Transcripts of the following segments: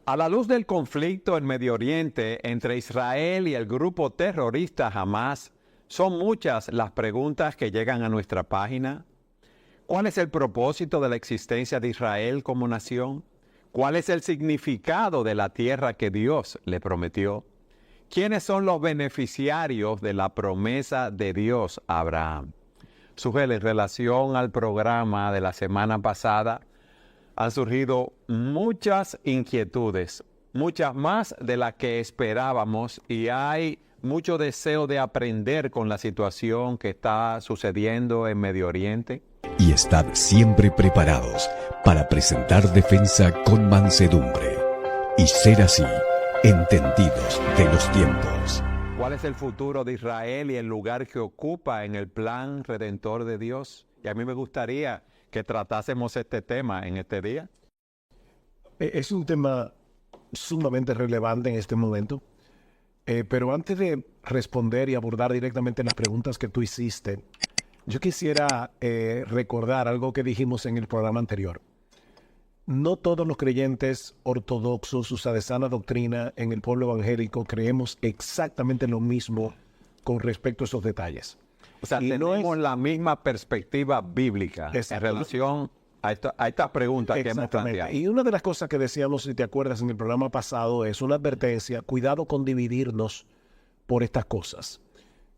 A la luz del conflicto en Medio Oriente entre Israel y el grupo terrorista Hamás, son muchas las preguntas que llegan a nuestra página. ¿Cuál es el propósito de la existencia de Israel como nación? ¿Cuál es el significado de la tierra que Dios le prometió? ¿Quiénes son los beneficiarios de la promesa de Dios a Abraham? Sujel, en relación al programa de la semana pasada, han surgido muchas inquietudes, muchas más de las que esperábamos, y hay mucho deseo de aprender con la situación que está sucediendo en Medio Oriente. Y estad siempre preparados para presentar defensa con mansedumbre y ser así entendidos de los tiempos. ¿Cuál es el futuro de Israel y el lugar que ocupa en el plan redentor de Dios? Y a mí me gustaría que tratásemos este tema en este día. Es un tema sumamente relevante en este momento, pero antes de responder y abordar directamente las preguntas que tú hiciste, yo quisiera recordar algo que dijimos en el programa anterior. No todos los creyentes ortodoxos, o sea, de sana doctrina en el pueblo evangélico, creemos exactamente lo mismo con respecto a esos detalles. O sea, Y tenemos no es la misma perspectiva bíblica en relación a esta pregunta que hemos planteado. Y una de las cosas que decíamos, si te acuerdas, en el programa pasado, es una advertencia: cuidado con dividirnos por estas cosas.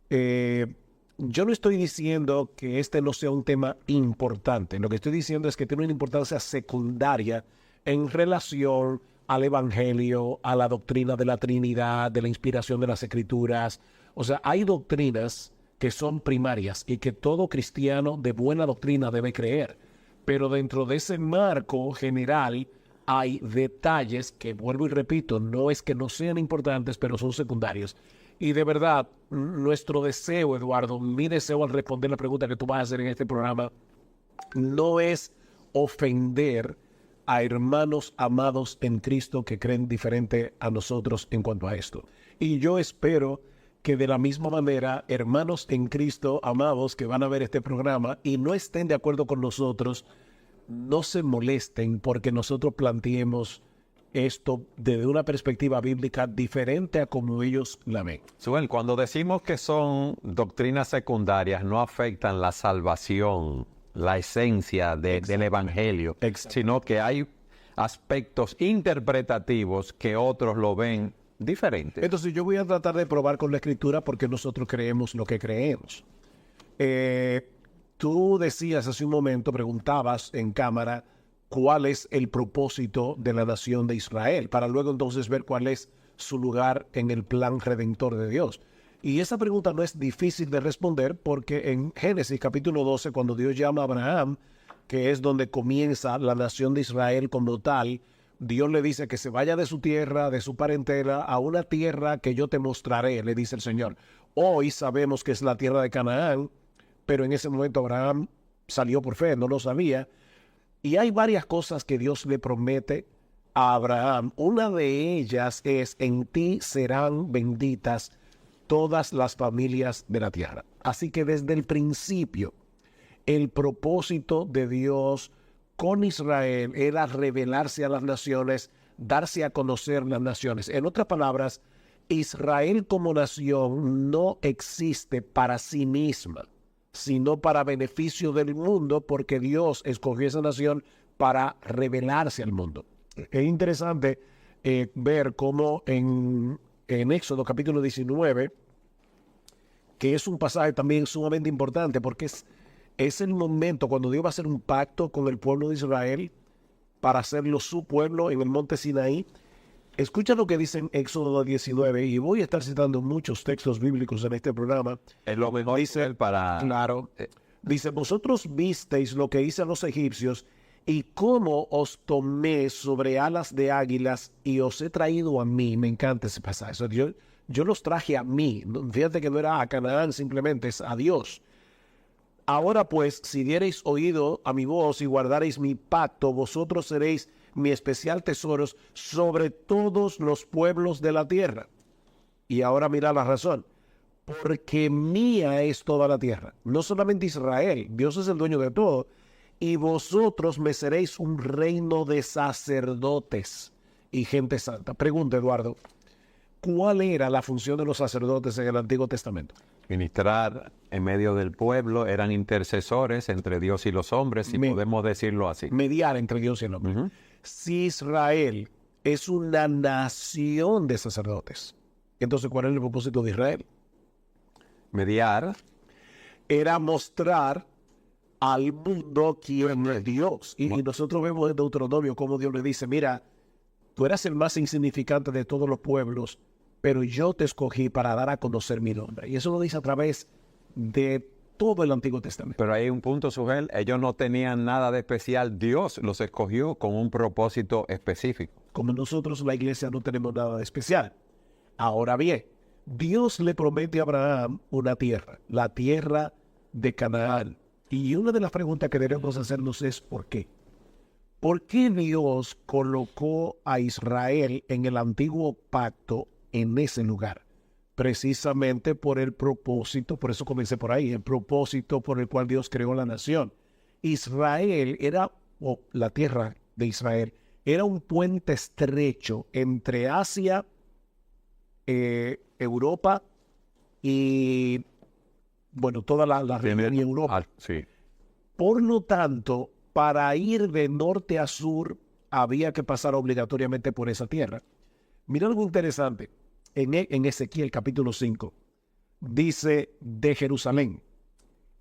Yo no estoy diciendo que este no sea un tema importante. Lo que estoy diciendo es que tiene una importancia secundaria en relación al Evangelio, a la doctrina de la Trinidad, de la inspiración de las Escrituras. O sea, hay doctrinas que son primarias y que todo cristiano de buena doctrina debe creer. Pero dentro de ese marco general hay detalles que, vuelvo y repito, no es que no sean importantes, pero son secundarios. Y de verdad, nuestro deseo, Eduardo, mi deseo al responder la pregunta que tú vas a hacer en este programa, no es ofender a hermanos amados en Cristo que creen diferente a nosotros en cuanto a esto. Y yo espero que de la misma manera, hermanos en Cristo amados que van a ver este programa y no estén de acuerdo con nosotros, no se molesten porque nosotros planteemos esto desde una perspectiva bíblica diferente a como ellos la ven. Suel, cuando decimos que son doctrinas secundarias, no afectan la salvación, la esencia del Evangelio, sino que hay aspectos interpretativos que otros lo ven diferente. Entonces yo voy a tratar de probar con la Escritura porque nosotros creemos lo que creemos. Tú decías hace un momento, preguntabas en cámara, ¿cuál es el propósito de la nación de Israel? Para luego entonces ver cuál es su lugar en el plan redentor de Dios. Y esa pregunta no es difícil de responder porque en Génesis capítulo 12, cuando Dios llama a Abraham, que es donde comienza la nación de Israel como tal, Dios le dice que se vaya de su tierra, de su parentela, a una tierra que yo te mostraré, le dice el Señor. Hoy sabemos que es la tierra de Canaán, pero en ese momento Abraham salió por fe, no lo sabía. Y hay varias cosas que Dios le promete a Abraham. Una de ellas es: en ti serán benditas todas las familias de la tierra. Así que desde el principio, el propósito de Dios con Israel era revelarse a las naciones, darse a conocer las naciones. En otras palabras, Israel como nación no existe para sí misma, sino para beneficio del mundo, porque Dios escogió esa nación para revelarse al mundo. Es interesante ver cómo en Éxodo capítulo 19, que es un pasaje también sumamente importante, porque es el momento cuando Dios va a hacer un pacto con el pueblo de Israel para hacerlo su pueblo en el monte Sinaí. Escucha lo que dice en Éxodo 19, y voy a estar citando muchos textos bíblicos en este programa. Es lo mejor dice para... Claro. Dice: vosotros visteis lo que hice a los egipcios y cómo os tomé sobre alas de águilas y os he traído a mí. Me encanta ese pasaje. Yo los traje a mí. Fíjate que no era a Canaán simplemente, es a Dios. Ahora pues, si diereis oído a mi voz y guardareis mi pacto, vosotros seréis mi especial tesoros sobre todos los pueblos de la tierra. Y ahora mira la razón: porque mía es toda la tierra. No solamente Israel, Dios es el dueño de todo. Y vosotros me seréis un reino de sacerdotes y gente santa. Pregunta, Eduardo, ¿cuál era la función de los sacerdotes en el Antiguo Testamento? Ministrar en medio del pueblo, eran intercesores entre Dios y los hombres, si podemos decirlo así. Mediar entre Dios y el hombre. Si Israel es una nación de sacerdotes, entonces ¿cuál es el propósito de Israel? Mediar. Era mostrar al mundo quién es Dios. Y nosotros vemos en Deuteronomio cómo Dios le dice, mira, tú eras el más insignificante de todos los pueblos, pero yo te escogí para dar a conocer mi nombre. Y eso lo dice a través de todo el Antiguo Testamento. Pero hay un punto, Sugel, ellos no tenían nada de especial. Dios los escogió con un propósito específico. Como nosotros, la iglesia, no tenemos nada de especial. Ahora bien, Dios le promete a Abraham una tierra, la tierra de Canaán. Y una de las preguntas que debemos hacernos es ¿por qué? ¿Por qué Dios colocó a Israel en el antiguo pacto en ese lugar? Precisamente por el propósito, por eso comencé por ahí, el propósito por el cual Dios creó la nación. Israel era, o la tierra de Israel, era un puente estrecho entre Asia, Europa y, bueno, toda la región y Europa. Sí. Por lo tanto, para ir de norte a sur, había que pasar obligatoriamente por esa tierra. Mira algo interesante. En Ezequiel capítulo 5, dice de Jerusalén,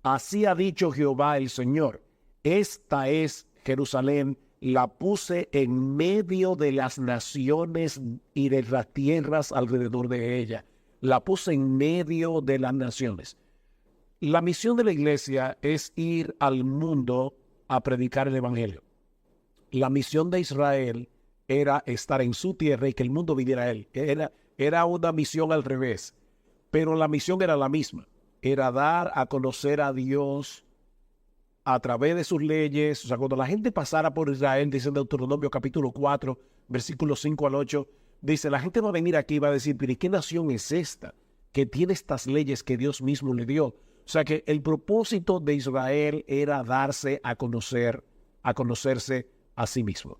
así ha dicho Jehová el Señor, esta es Jerusalén, la puse en medio de las naciones y de las tierras alrededor de ella. La puse en medio de las naciones. La misión de la iglesia es ir al mundo a predicar el evangelio. La misión de Israel era estar en su tierra y que el mundo viniera a él. Era una misión al revés, pero la misión era la misma. Era dar a conocer a Dios a través de sus leyes. O sea, cuando la gente pasara por Israel, dice en Deuteronomio capítulo 4, versículos 5 al 8, dice, la gente va a venir aquí y va a decir, pero ¿y qué nación es esta que tiene estas leyes que Dios mismo le dio? O sea, que el propósito de Israel era darse a conocer, a conocerse a sí mismo.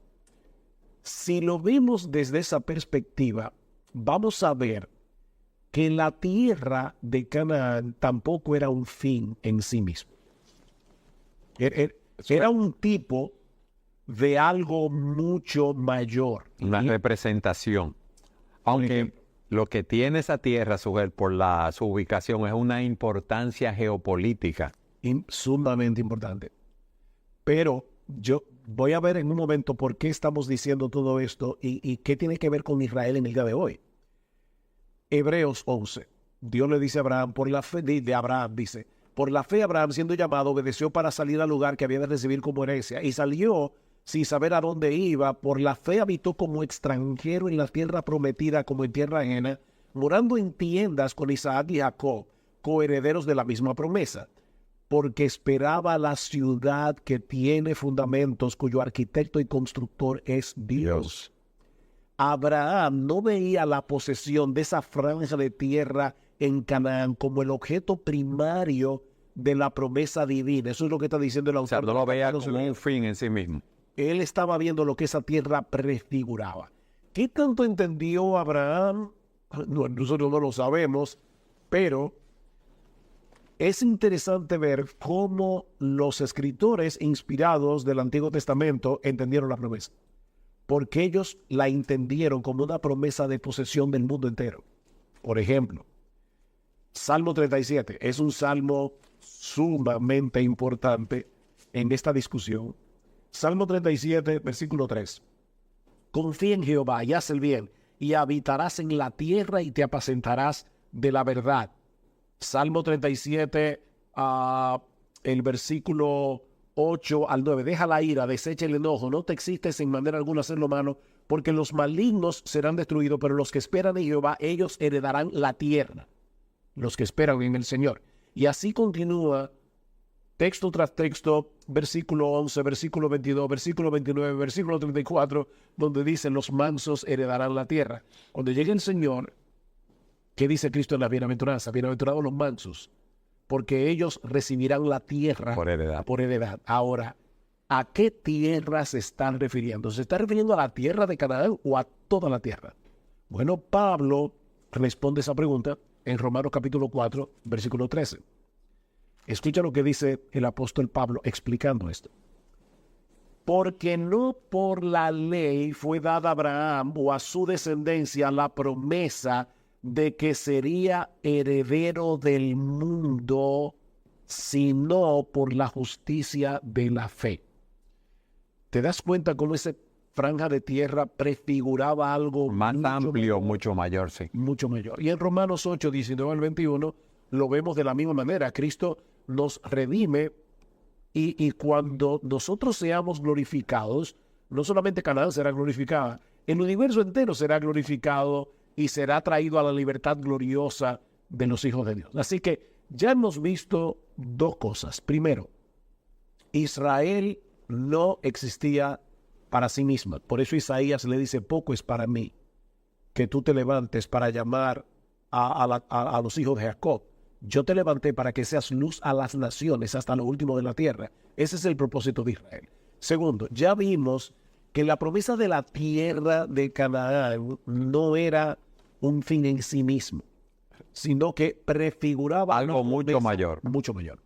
Si lo vemos desde esa perspectiva, vamos a ver que la tierra de Canaán tampoco era un fin en sí mismo. Era un tipo de algo mucho mayor. Una representación. Aunque lo que tiene esa tierra, Sugel, por su ubicación, es una importancia geopolítica. Sumamente importante. Pero yo voy a ver en un momento por qué estamos diciendo todo esto y qué tiene que ver con Israel en el día de hoy. Hebreos 11. Dios le dice a Abraham, por la fe de Abraham, dice, por la fe Abraham, siendo llamado, obedeció para salir al lugar que había de recibir como herencia, y salió sin saber a dónde iba. Por la fe habitó como extranjero en la tierra prometida, como en tierra ajena, morando en tiendas con Isaac y Jacob, coherederos de la misma promesa, porque esperaba la ciudad que tiene fundamentos, cuyo arquitecto y constructor es Dios. Abraham no veía la posesión de esa franja de tierra en Canaán como el objeto primario de la promesa divina. Eso es lo que está diciendo el autor. O sea, no lo veía como un fin en sí mismo. Él estaba viendo lo que esa tierra prefiguraba. ¿Qué tanto entendió Abraham? Nosotros no lo sabemos, pero es interesante ver cómo los escritores inspirados del Antiguo Testamento entendieron la promesa. Porque ellos la entendieron como una promesa de posesión del mundo entero. Por ejemplo, Salmo 37 es un salmo sumamente importante en esta discusión. Salmo 37, versículo 3. Confía en Jehová y haz el bien, y habitarás en la tierra y te apacentarás de la verdad. Salmo 37, el versículo 8 al 9. Deja la ira, desecha el enojo, no te existes en manera alguna hacer lo malo, porque los malignos serán destruidos, pero los que esperan en Jehová, ellos heredarán la tierra. Los que esperan en el Señor. Y así continúa texto tras texto, versículo 11, versículo 22, versículo 29, versículo 34, donde dicen los mansos heredarán la tierra. Cuando llegue el Señor, ¿qué dice Cristo en la bienaventuranza? Bienaventurados los mansos, porque ellos recibirán la tierra Por heredad. Ahora, ¿A qué tierra se están refiriendo? ¿Se está refiriendo a la tierra de Canaán o a toda la tierra? Bueno, Pablo responde esa pregunta en Romanos capítulo 4, versículo 13. Escucha lo que dice el apóstol Pablo explicando esto. Porque no por la ley fue dada a Abraham o a su descendencia la promesa de que sería heredero del mundo, sino por la justicia de la fe. ¿Te das cuenta cómo esa franja de tierra prefiguraba algo Más mucho amplio, mayor? mucho mayor, sí. Mucho mayor. Y en Romanos 8, 19 al 21, lo vemos de la misma manera. Cristo nos redime y cuando nosotros seamos glorificados, no solamente Canaán será glorificada, el universo entero será glorificado y será traído a la libertad gloriosa de los hijos de Dios. Así que ya hemos visto dos cosas. Primero, Israel no existía para sí misma. Por eso Isaías le dice, poco es para mí que tú te levantes para llamar a los hijos de Jacob. Yo te levanté para que seas luz a las naciones hasta lo último de la tierra. Ese es el propósito de Israel. Segundo, ya vimos que la promesa de la tierra de Canaán no era un fin en sí mismo, sino que prefiguraba Algo una mucho promesa mayor. mucho mayor.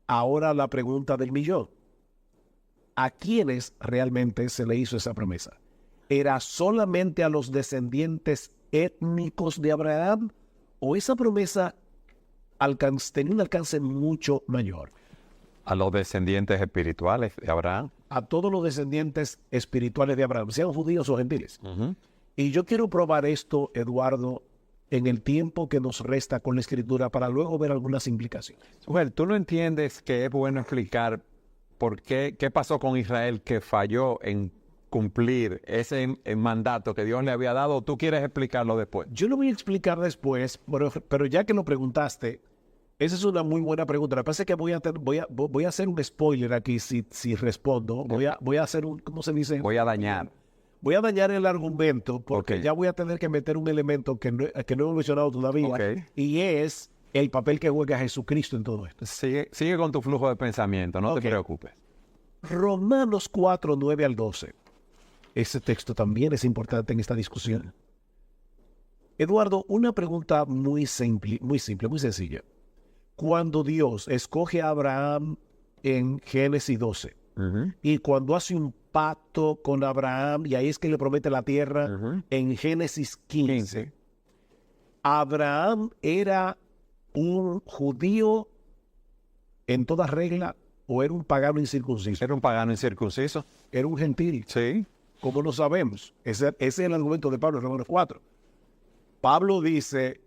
Ahora la pregunta del millón. ¿A quiénes realmente se le hizo esa promesa? ¿Era solamente a los descendientes étnicos de Abraham? ¿O esa promesa tenía un alcance mucho mayor? A los descendientes espirituales de Abraham. A todos los descendientes espirituales de Abraham, sean judíos o gentiles. Y yo quiero probar esto, Eduardo, en el tiempo que nos resta con la Escritura para luego ver algunas implicaciones. Bueno, tú no entiendes que es bueno explicar por qué pasó con Israel que falló en cumplir ese mandato que Dios le había dado. ¿O tú quieres explicarlo después? Yo lo voy a explicar después, pero ya que lo preguntaste, esa es una muy buena pregunta. Lo que pasa es que voy a hacer un spoiler aquí si respondo. Voy a hacer un, ¿cómo se dice? Voy a dañar. Voy a dañar el argumento porque Ok. ya voy a tener que meter un elemento que no he mencionado todavía. Ok. Y es el papel que juega Jesucristo en todo esto. Sigue con tu flujo de pensamiento, no Ok. te preocupes. Romanos 4, 9 al 12. Ese texto también es importante en esta discusión. Eduardo, una pregunta muy simple, muy sencilla. Cuando Dios escoge a Abraham en Génesis 12, y cuando hace un pacto con Abraham, y ahí es que le promete la tierra, en Génesis 15, ¿Abraham era un judío en toda regla o era un pagano incircunciso? ¿Era un pagano incircunciso? Era un gentil. Sí. ¿Cómo lo sabemos? Ese es el argumento de Pablo en Romanos 4. Pablo dice,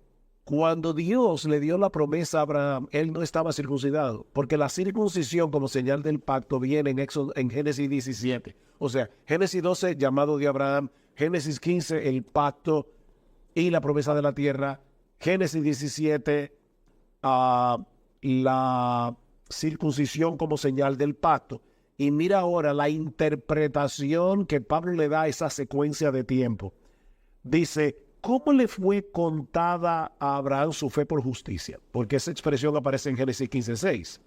cuando Dios le dio la promesa a Abraham, él no estaba circuncidado, porque la circuncisión como señal del pacto viene en Génesis 17. O sea, Génesis 12, llamado de Abraham, Génesis 15, el pacto y la promesa de la tierra, Génesis 17, la circuncisión como señal del pacto. Y mira ahora la interpretación que Pablo le da a esa secuencia de tiempo. Dice, ¿cómo le fue contada a Abraham su fe por justicia? Porque esa expresión aparece en Génesis 15:6.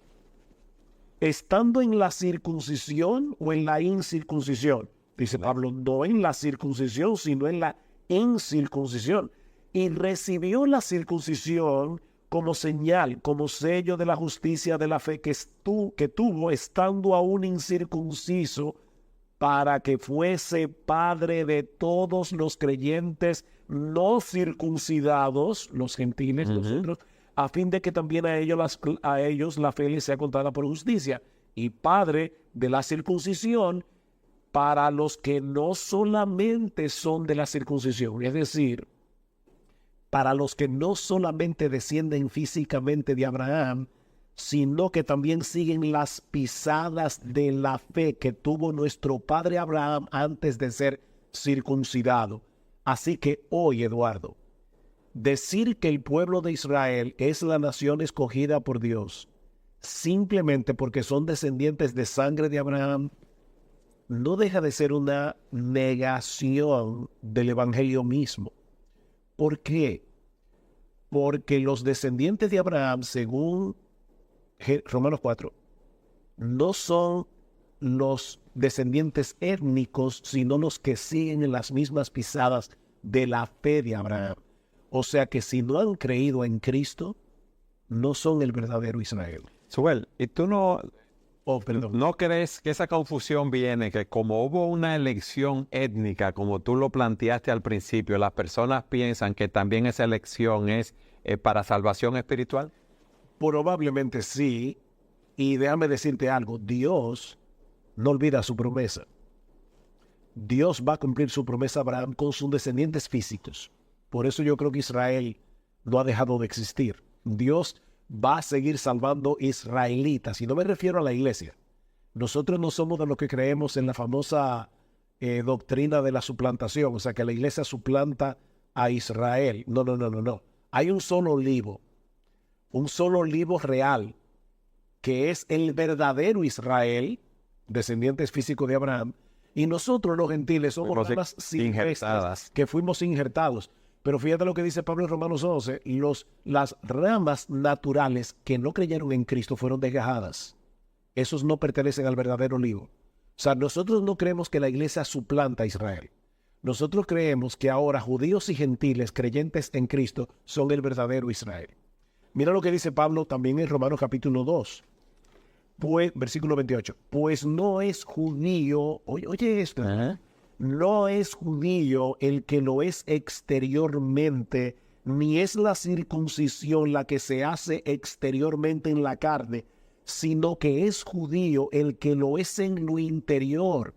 ¿Estando en la circuncisión o en la incircuncisión? Dice Pablo, no en la circuncisión, sino en la incircuncisión. Y recibió la circuncisión como señal, como sello de la justicia de la fe que tuvo estando aún incircunciso, para que fuese padre de todos los creyentes no circuncidados, los gentiles, nosotros, a fin de que también a ellos la fe les sea contada por justicia, y padre de la circuncisión para los que no solamente son de la circuncisión, es decir, para los que no solamente descienden físicamente de Abraham, sino que también siguen las pisadas de la fe que tuvo nuestro padre Abraham antes de ser circuncidado. Así que hoy, Eduardo, decir que el pueblo de Israel es la nación escogida por Dios, simplemente porque son descendientes de sangre de Abraham, no deja de ser una negación del evangelio mismo. ¿Por qué? Porque los descendientes de Abraham, según Romanos 4, no son los descendientes étnicos, sino los que siguen en las mismas pisadas de la fe de Abraham. O sea que si no han creído en Cristo, no son el verdadero Israel. Suel, ¿y tú no Perdón. ¿no crees que esa confusión viene que como hubo una elección étnica, como tú lo planteaste al principio, las personas piensan que también esa elección es para salvación espiritual? Probablemente sí. Y déjame decirte algo, Dios no olvida su promesa. Dios va a cumplir su promesa a Abraham con sus descendientes físicos. Por eso yo creo que Israel no ha dejado de existir. Dios va a seguir salvando israelitas. Y no me refiero a la iglesia. Nosotros no somos de los que creemos en la famosa doctrina de la suplantación. O sea, que la iglesia suplanta a Israel. No, no, no, no, no. Hay un solo olivo real, que es el verdadero Israel, descendientes físicos de Abraham. Y nosotros los gentiles somos ramas silvestres que fuimos injertados. Pero fíjate lo que dice Pablo en Romanos 11, las ramas naturales que no creyeron en Cristo fueron desgajadas. Esos no pertenecen al verdadero olivo. O sea, nosotros no creemos que la iglesia suplanta a Israel. Nosotros creemos que ahora judíos y gentiles creyentes en Cristo son el verdadero Israel. Mira lo que dice Pablo también en Romanos capítulo 2. Pues, versículo 28. Pues no es judío, oye esto, no es judío el que lo es exteriormente, ni es la circuncisión la que se hace exteriormente en la carne, sino que es judío el que lo es en lo interior.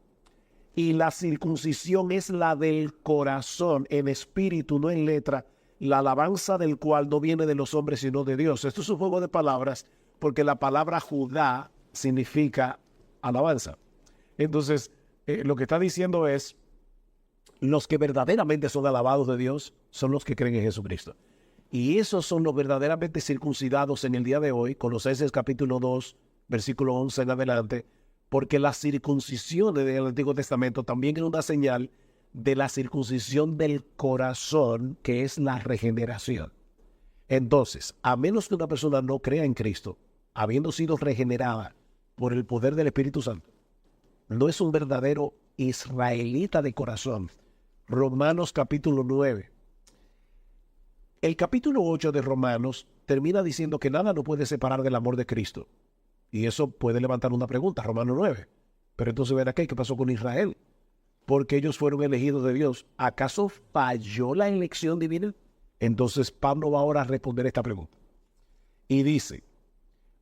Y la circuncisión es la del corazón, en espíritu, no en letra, la alabanza del cual no viene de los hombres, sino de Dios. Esto es un juego de palabras, porque la palabra Judá significa alabanza. Entonces, lo que está diciendo es, los que verdaderamente son alabados de Dios son los que creen en Jesucristo. Y esos son los verdaderamente circuncidados en el día de hoy, Colosenses capítulo 2, versículo 11 en adelante, porque la circuncisión del Antiguo Testamento también era una señal de la circuncisión del corazón, que es la regeneración. Entonces, a menos que una persona no crea en Cristo, habiendo sido regenerada por el poder del Espíritu Santo, no es un verdadero israelita de corazón. Romanos capítulo 9. El capítulo 8 de Romanos termina diciendo que nada nos puede separar del amor de Cristo. Y eso puede levantar una pregunta, Romanos 9. Pero entonces ven aquí, ¿qué pasó con Israel? Porque ellos fueron elegidos de Dios. ¿Acaso falló la elección divina? Entonces Pablo va ahora a responder esta pregunta. Y dice,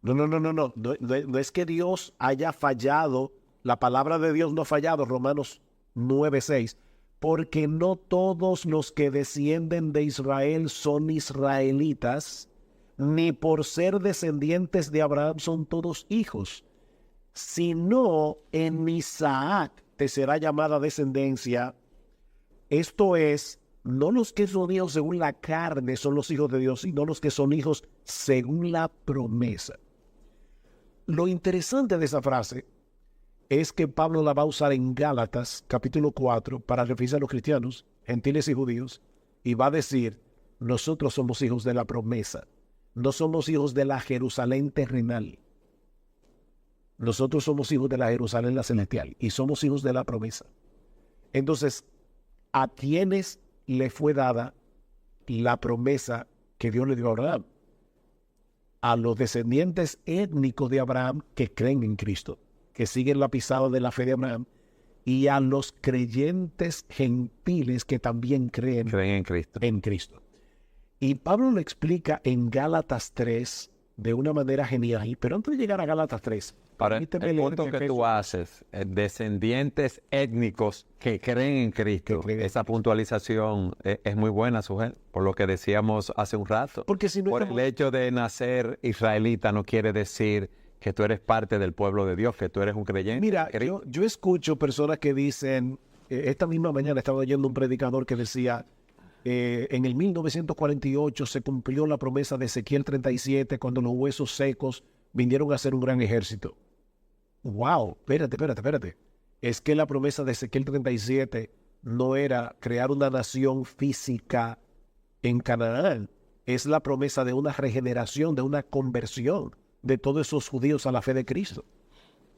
no es que Dios haya fallado, la palabra de Dios no ha fallado, Romanos 9:6, porque no todos los que descienden de Israel son israelitas, ni por ser descendientes de Abraham son todos hijos, sino en Isaac te será llamada descendencia. Esto es, no los que son hijos según la carne son los hijos de Dios, sino los que son hijos según la promesa. Lo interesante de esa frase es que Pablo la va a usar en Gálatas, capítulo 4, para referirse a los cristianos, gentiles y judíos, y va a decir, nosotros somos hijos de la promesa, no somos hijos de la Jerusalén terrenal. Nosotros somos hijos de la Jerusalén la celestial, y somos hijos de la promesa. Entonces, ¿a quiénes le fue dada la promesa que Dios le dio a Abraham? A los descendientes étnicos de Abraham que creen en Cristo, que siguen la pisada de la fe de Abraham, y a los creyentes gentiles que también creen en Cristo. Y Pablo lo explica en Gálatas 3 de una manera genial. Pero antes de llegar a Gálatas 3, para el punto que tú haces, descendientes étnicos que creen en Cristo, esa puntualización es muy buena, Sujel, por lo que decíamos hace un rato. Porque si no el hecho de nacer israelita no quiere decir que tú eres parte del pueblo de Dios, que tú eres un creyente. Mira, yo escucho personas que dicen, esta misma mañana estaba oyendo un predicador que decía, en el 1948 se cumplió la promesa de Ezequiel 37 cuando los huesos secos vinieron a ser un gran ejército. ¡Wow! Espérate. Es que la promesa de Ezequiel 37 no era crear una nación física en Canaán. Es la promesa de una regeneración, de una conversión de todos esos judíos a la fe de Cristo.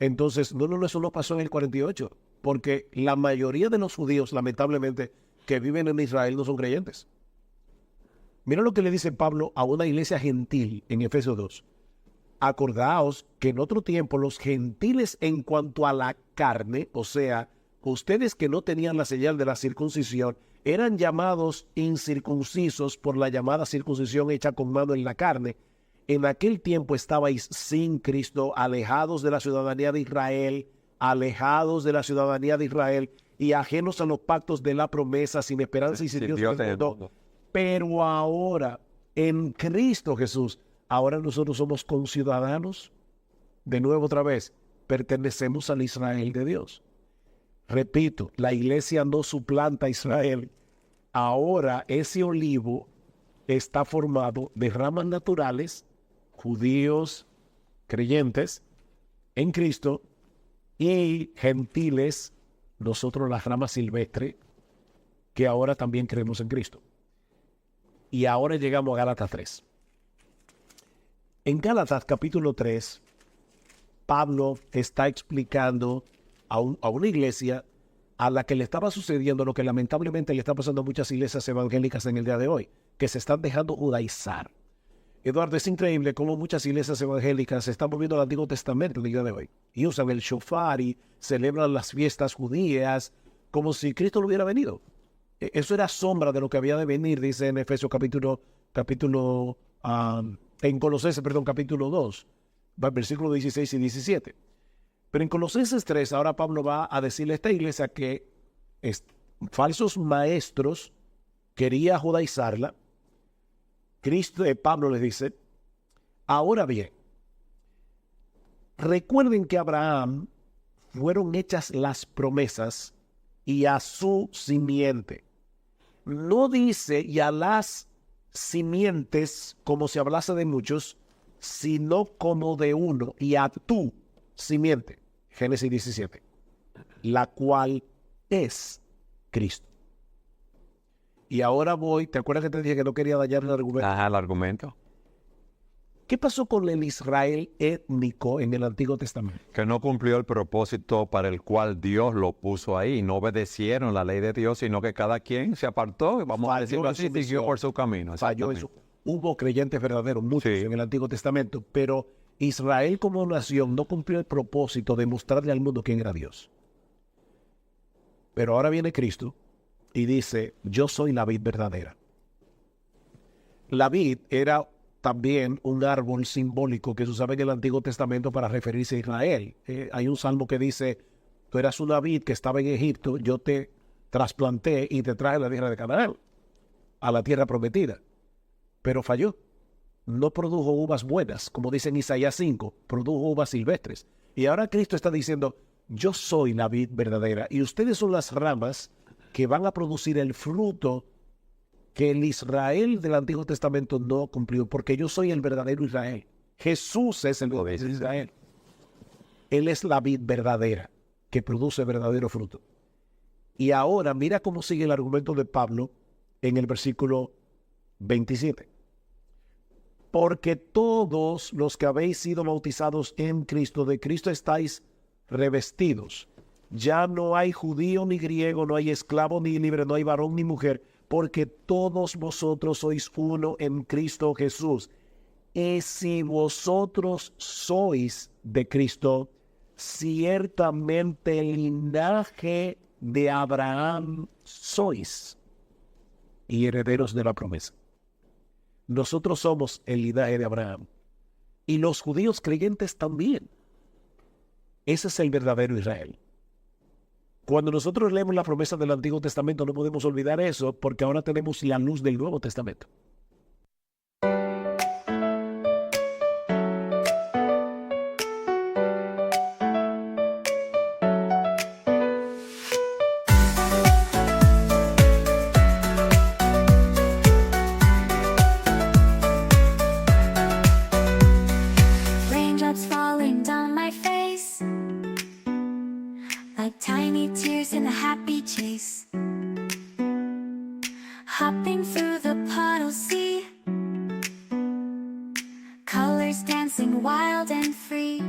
Entonces, no, eso no pasó en el 48, porque la mayoría de los judíos, lamentablemente, que viven en Israel no son creyentes. Mira lo que le dice Pablo a una iglesia gentil en Efesios 2. Acordaos que en otro tiempo los gentiles en cuanto a la carne, o sea, ustedes que no tenían la señal de la circuncisión, eran llamados incircuncisos por la llamada circuncisión hecha con mano en la carne. En aquel tiempo estabais sin Cristo, alejados de la ciudadanía de Israel, y ajenos a los pactos de la promesa, sin esperanza y sin Dios en el mundo. Pero ahora, en Cristo Jesús, ahora nosotros somos conciudadanos. De nuevo otra vez, pertenecemos al Israel de Dios. Repito, la iglesia no suplanta a Israel. Ahora ese olivo está formado de ramas naturales, judíos, creyentes en Cristo, y gentiles, nosotros las ramas silvestres, que ahora también creemos en Cristo. Y ahora llegamos a Gálatas 3. En Gálatas capítulo 3, Pablo está explicando a una iglesia a la que le estaba sucediendo lo que lamentablemente le está pasando a muchas iglesias evangélicas en el día de hoy, que se están dejando judaizar. Eduardo, es increíble cómo muchas iglesias evangélicas se están volviendo al Antiguo Testamento en el día de hoy. Y usan el shofar y celebran las fiestas judías como si Cristo no hubiera venido. Eso era sombra de lo que había de venir, dice en Efesios en Colosenses, capítulo 2, versículos 16 y 17. Pero en Colosenses 3, ahora Pablo va a decirle a esta iglesia que falsos maestros quería judaizarla. Pablo les dice, ahora bien, recuerden que a Abraham fueron hechas las promesas y a su simiente. No dice y a las simientes como si hablase de muchos, sino como de uno, y a tu simiente. Génesis 17, la cual es Cristo. Y ahora ¿te acuerdas que te dije que no quería dañar el argumento? Ajá, el argumento. ¿Qué pasó con el Israel étnico en el Antiguo Testamento? Que no cumplió el propósito para el cual Dios lo puso ahí. No obedecieron la ley de Dios, sino que cada quien se apartó, vamos a decirlo así, siguió por su camino. Falló eso. Hubo creyentes verdaderos, muchos en el Antiguo Testamento, pero Israel como nación no cumplió el propósito de mostrarle al mundo quién era Dios. Pero ahora viene Cristo y dice, yo soy la vid verdadera. La vid era también un árbol simbólico que se usaba en el Antiguo Testamento para referirse a Israel. Hay un salmo que dice, tú eras una vid que estaba en Egipto, yo te trasplanté y te traje a la tierra de Canaán, a la tierra prometida. Pero falló. No produjo uvas buenas, como dice en Isaías 5, produjo uvas silvestres. Y ahora Cristo está diciendo, yo soy la vid verdadera y ustedes son las ramas que van a producir el fruto que el Israel del Antiguo Testamento no cumplió, porque yo soy el verdadero Israel. Jesús es el verdadero Israel. Él es la vid verdadera que produce verdadero fruto. Y ahora mira cómo sigue el argumento de Pablo en el versículo 27. Porque todos los que habéis sido bautizados en Cristo, de Cristo estáis revestidos. Ya no hay judío ni griego, no hay esclavo ni libre, no hay varón ni mujer, porque todos vosotros sois uno en Cristo Jesús. Y si vosotros sois de Cristo, ciertamente el linaje de Abraham sois, y herederos de la promesa. Nosotros somos el linaje de Abraham. Y los judíos creyentes también. Ese es el verdadero Israel. Cuando nosotros leemos la promesa del Antiguo Testamento no podemos olvidar eso, porque ahora tenemos la luz del Nuevo Testamento. Raindrops falling down my face, like tiny tears in a happy chase. Hopping through the puddle sea, colors dancing wild and free.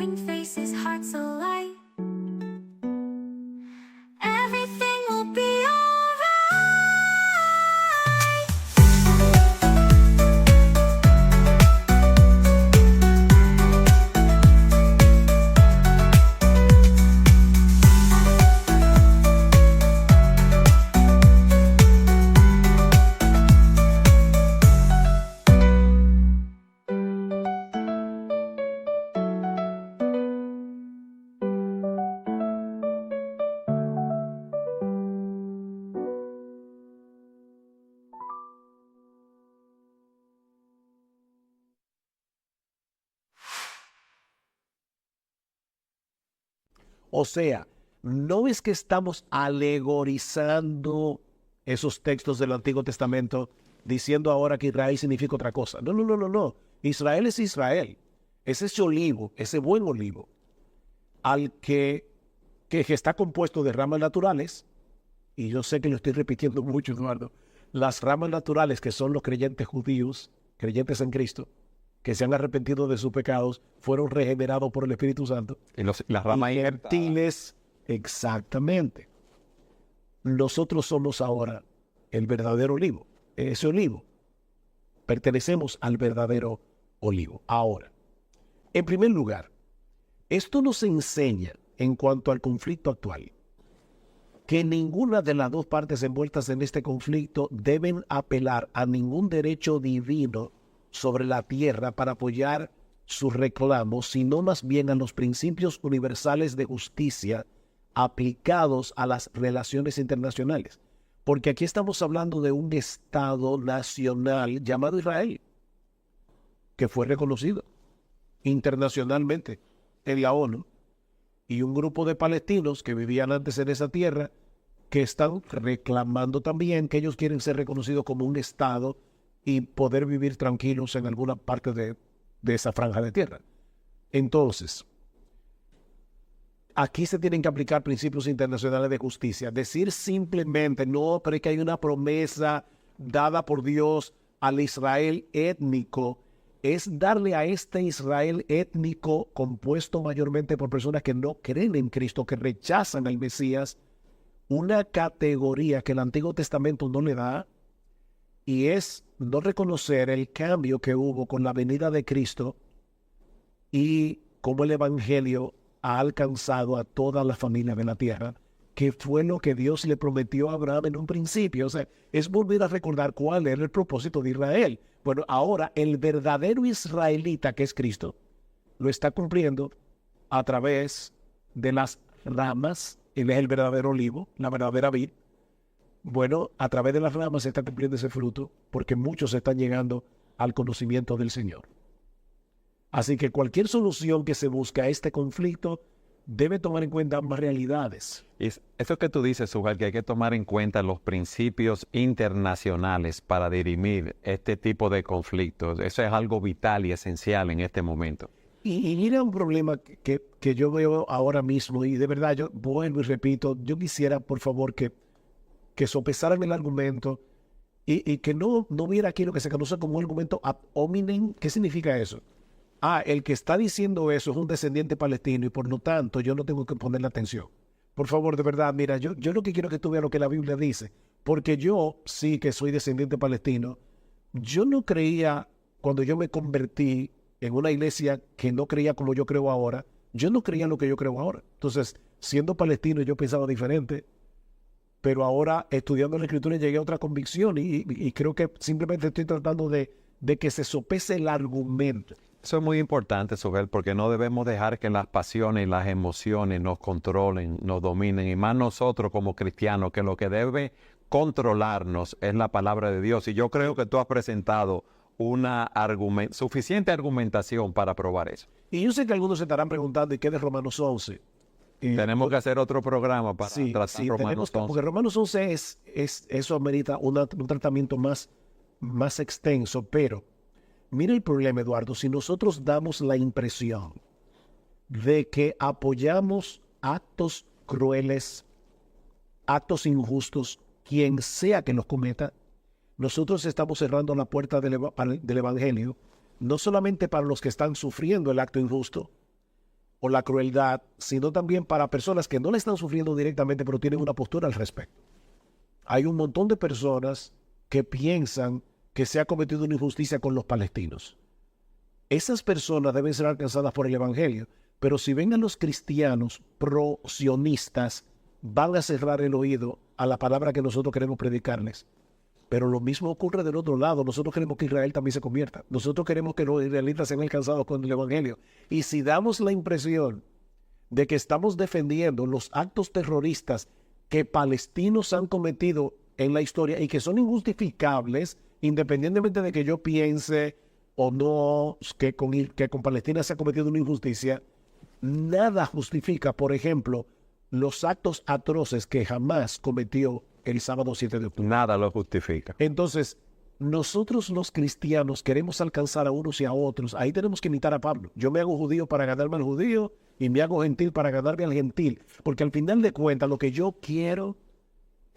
smiling faces, hearts alight. Everything will be alright. O sea, no es que estamos alegorizando esos textos del Antiguo Testamento diciendo ahora que Israel significa otra cosa. No, no, no, no, no. Israel es Israel. Es ese olivo, ese buen olivo, al que está compuesto de ramas naturales, y yo sé que lo estoy repitiendo mucho, Eduardo, las ramas naturales que son los creyentes judíos, creyentes en Cristo, que se han arrepentido de sus pecados, fueron regenerados por el Espíritu Santo. Y las ramas Y injertadas. gentiles, exactamente. Nosotros somos ahora el verdadero olivo, ese olivo. Pertenecemos al verdadero olivo. Ahora, en primer lugar, esto nos enseña en cuanto al conflicto actual, que ninguna de las dos partes envueltas en este conflicto deben apelar a ningún derecho divino sobre la tierra para apoyar sus reclamos, sino más bien a los principios universales de justicia aplicados a las relaciones internacionales. Porque aquí estamos hablando de un Estado nacional llamado Israel, que fue reconocido internacionalmente en la ONU, y un grupo de palestinos que vivían antes en esa tierra que están reclamando también que ellos quieren ser reconocidos como un Estado y poder vivir tranquilos en alguna parte de esa franja de tierra. Entonces, aquí se tienen que aplicar principios internacionales de justicia. Decir simplemente, no, pero es que hay una promesa dada por Dios al Israel étnico, es darle a este Israel étnico compuesto mayormente por personas que no creen en Cristo, que rechazan al Mesías, una categoría que el Antiguo Testamento no le da, y es no reconocer el cambio que hubo con la venida de Cristo y cómo el Evangelio ha alcanzado a toda la familia de la tierra, que fue lo que Dios le prometió a Abraham en un principio. O sea, es volver a recordar cuál era el propósito de Israel. Bueno, ahora el verdadero israelita, que es Cristo, lo está cumpliendo a través de las ramas. Él es el verdadero olivo, la verdadera vid. Bueno, a través de las ramas se está cumpliendo ese fruto, porque muchos están llegando al conocimiento del Señor. Así que cualquier solución que se busque a este conflicto debe tomar en cuenta ambas realidades. Y eso que tú dices, Sujal, que hay que tomar en cuenta los principios internacionales para dirimir este tipo de conflictos. Eso es algo vital y esencial en este momento. Y mira un problema que yo veo ahora mismo, y de verdad yo vuelvo y repito, yo quisiera por favor que sopesaran el argumento y que no viera aquí lo que se conoce como un argumento ad hominem. ¿Qué significa eso? El que está diciendo eso es un descendiente palestino y por lo tanto yo no tengo que ponerle atención. Por favor, de verdad, mira, yo lo que quiero que tú veas lo que la Biblia dice, porque yo sí que soy descendiente palestino. Yo no creía, cuando yo me convertí en una iglesia que no creía como yo creo ahora, yo no creía lo que yo creo ahora. Entonces, siendo palestino yo pensaba diferente, pero ahora estudiando la Escritura llegué a otra convicción y creo que simplemente estoy tratando de que se sopese el argumento. Eso es muy importante, Sujal, porque no debemos dejar que las pasiones y las emociones nos controlen, nos dominen, y más nosotros como cristianos, que lo que debe controlarnos es la palabra de Dios. Y yo creo que tú has presentado una suficiente argumentación para probar eso. Y yo sé que algunos se estarán preguntando, ¿y qué de Romanos 11? Tenemos que hacer otro programa para tratar Romanos 11. Porque Romanos 11 eso amerita un tratamiento más extenso, pero mira el problema, Eduardo. Si nosotros damos la impresión de que apoyamos actos crueles, actos injustos, quien sea que los cometa, nosotros estamos cerrando la puerta del Evangelio, no solamente para los que están sufriendo el acto injusto o la crueldad, sino también para personas que no la están sufriendo directamente, pero tienen una postura al respecto. Hay un montón de personas que piensan que se ha cometido una injusticia con los palestinos. Esas personas deben ser alcanzadas por el Evangelio, pero si ven a los cristianos pro-sionistas, van a cerrar el oído a la palabra que nosotros queremos predicarles. Pero lo mismo ocurre del otro lado. Nosotros queremos que Israel también se convierta. Nosotros queremos que los israelitas sean alcanzados con el Evangelio. Y si damos la impresión de que estamos defendiendo los actos terroristas que palestinos han cometido en la historia y que son injustificables, independientemente de que yo piense o no que con Palestina se ha cometido una injusticia, nada justifica, por ejemplo, los actos atroces que jamás cometió el sábado 7 de octubre. Nada lo justifica. Entonces, nosotros los cristianos queremos alcanzar a unos y a otros. Ahí tenemos que imitar a Pablo. Yo me hago judío para ganarme al judío y me hago gentil para ganarme al gentil. Porque al final de cuentas, lo que yo quiero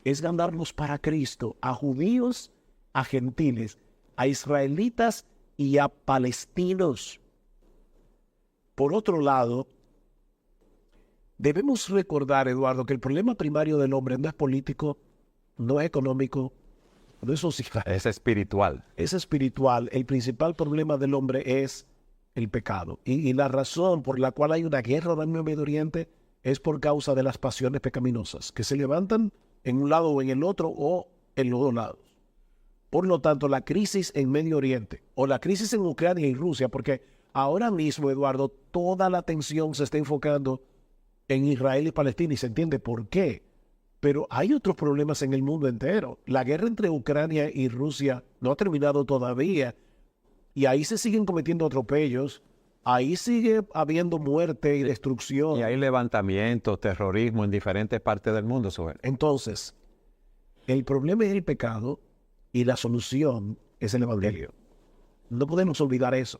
es ganarnos para Cristo, a judíos, a gentiles, a israelitas y a palestinos. Por otro lado, debemos recordar, Eduardo, que el problema primario del hombre no es político, no es económico, no es social, Es espiritual. es espiritual. El principal problema del hombre es el pecado. Y la razón por la cual hay una guerra en el Medio Oriente es por causa de las pasiones pecaminosas, que se levantan en un lado o en el otro o en los dos lados. Por lo tanto, la crisis en Medio Oriente o la crisis en Ucrania y Rusia, porque ahora mismo, Eduardo, toda la atención se está enfocando en Israel y Palestina y se entiende por qué. Pero hay otros problemas en el mundo entero. La guerra entre Ucrania y Rusia no ha terminado todavía y ahí se siguen cometiendo atropellos, ahí sigue habiendo muerte y destrucción. Y hay levantamientos, terrorismo en diferentes partes del mundo, Sober. Entonces, el problema es el pecado y la solución es el Evangelio. No podemos olvidar eso.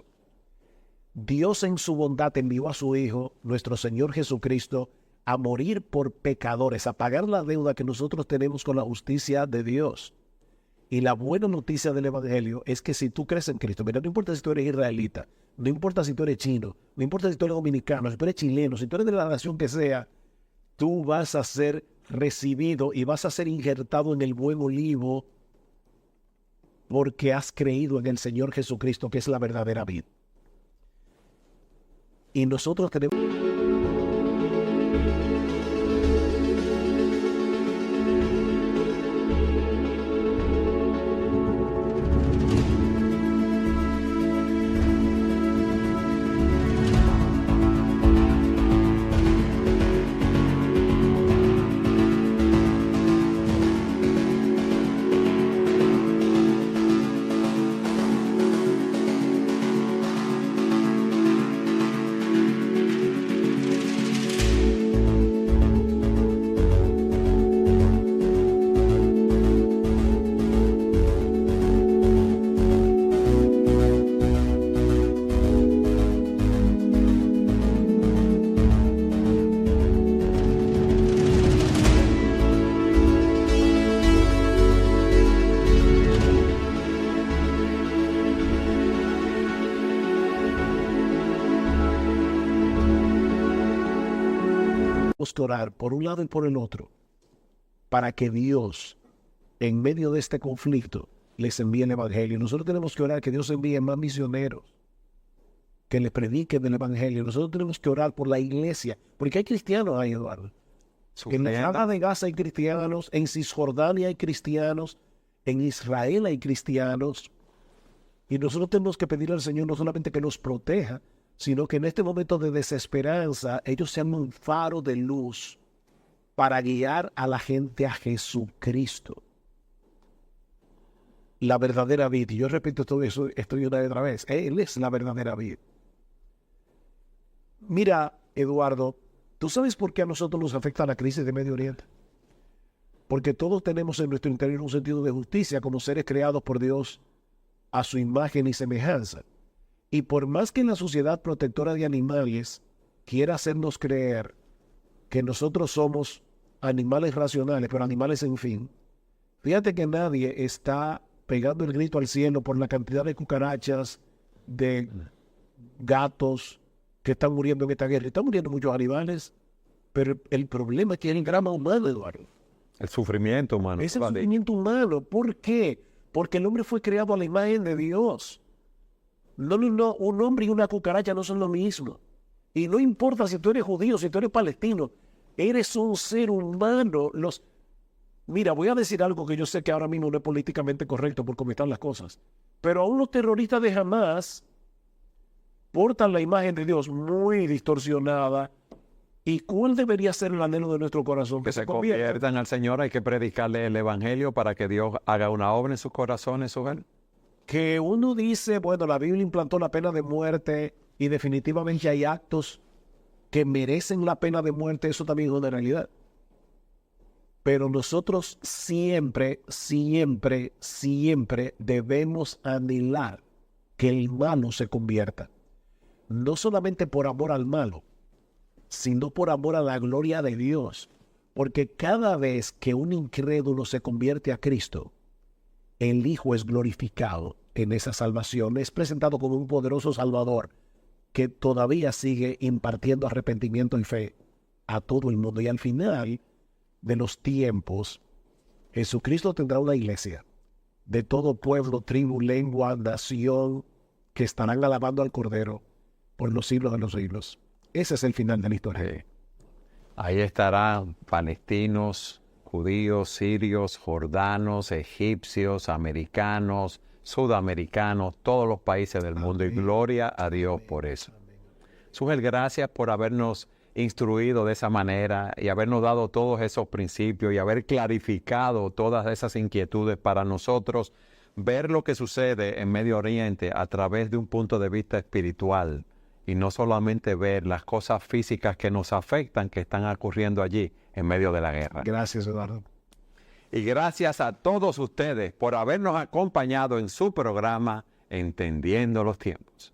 Dios en su bondad envió a su Hijo, nuestro Señor Jesucristo, a morir por pecadores, a pagar la deuda que nosotros tenemos con la justicia de Dios. Y la buena noticia del Evangelio es que si tú crees en Cristo, mira, no importa si tú eres israelita, no importa si tú eres chino, no importa si tú eres dominicano, si tú eres chileno, si tú eres de la nación que sea, tú vas a ser recibido y vas a ser injertado en el buen olivo porque has creído en el Señor Jesucristo, que es la verdadera vida. Y nosotros tenemos... que orar por un lado y por el otro para que Dios, en medio de este conflicto, les envíe el Evangelio. Nosotros tenemos que orar que Dios envíe más misioneros que les prediquen del Evangelio. Nosotros tenemos que orar por la iglesia, porque hay cristianos ahí, Eduardo. En la Franja de Gaza hay cristianos, en Cisjordania hay cristianos, en Israel hay cristianos. Y nosotros tenemos que pedirle al Señor no solamente que nos proteja, sino que en este momento de desesperanza ellos sean un faro de luz para guiar a la gente a Jesucristo, la verdadera vida. Y yo repito todo eso, esto y una y otra vez. Él es la verdadera vida. Mira, Eduardo, ¿tú sabes por qué a nosotros nos afecta la crisis de Medio Oriente? Porque todos tenemos en nuestro interior un sentido de justicia como seres creados por Dios a su imagen y semejanza. Y por más que la sociedad protectora de animales quiera hacernos creer que nosotros somos animales racionales, pero animales en fin, fíjate que nadie está pegando el grito al cielo por la cantidad de cucarachas, de gatos que están muriendo en esta guerra. Están muriendo muchos animales, pero el problema es que hay el drama humano, Eduardo. El sufrimiento humano. Es el Vale. sufrimiento humano. ¿Por qué? Porque el hombre fue creado a la imagen de Dios. No, un hombre y una cucaracha no son lo mismo. Y no importa si tú eres judío, si tú eres palestino, eres un ser humano. Mira, voy a decir algo que yo sé que ahora mismo no es políticamente correcto por cómo están las cosas, pero aún los terroristas de Hamas portan la imagen de Dios muy distorsionada. ¿Y cuál debería ser el anhelo de nuestro corazón? Que se conviertan al Señor, hay que predicarle el Evangelio para que Dios haga una obra en sus corazones, Sujel. Que uno dice, bueno, la Biblia implantó la pena de muerte y definitivamente hay actos que merecen la pena de muerte, eso también es una realidad. Pero nosotros siempre, siempre, siempre debemos anhelar que el malo se convierta. No solamente por amor al malo, sino por amor a la gloria de Dios. Porque cada vez que un incrédulo se convierte a Cristo, el Hijo es glorificado en esa salvación, es presentado como un poderoso Salvador que todavía sigue impartiendo arrepentimiento y fe a todo el mundo. Y al final de los tiempos, Jesucristo tendrá una iglesia de todo pueblo, tribu, lengua, nación, que estarán alabando al Cordero por los siglos de los siglos. Ese es el final de la historia. Sí. Ahí estarán palestinos, judíos, sirios, jordanos, egipcios, americanos, sudamericanos, todos los países del mundo. Y gloria a Dios por eso. Sujel, gracias por habernos instruido de esa manera y habernos dado todos esos principios y haber clarificado todas esas inquietudes para nosotros ver lo que sucede en Medio Oriente a través de un punto de vista espiritual. Y no solamente ver las cosas físicas que nos afectan, que están ocurriendo allí en medio de la guerra. Gracias, Eduardo. Y gracias a todos ustedes por habernos acompañado en su programa Entendiendo los Tiempos.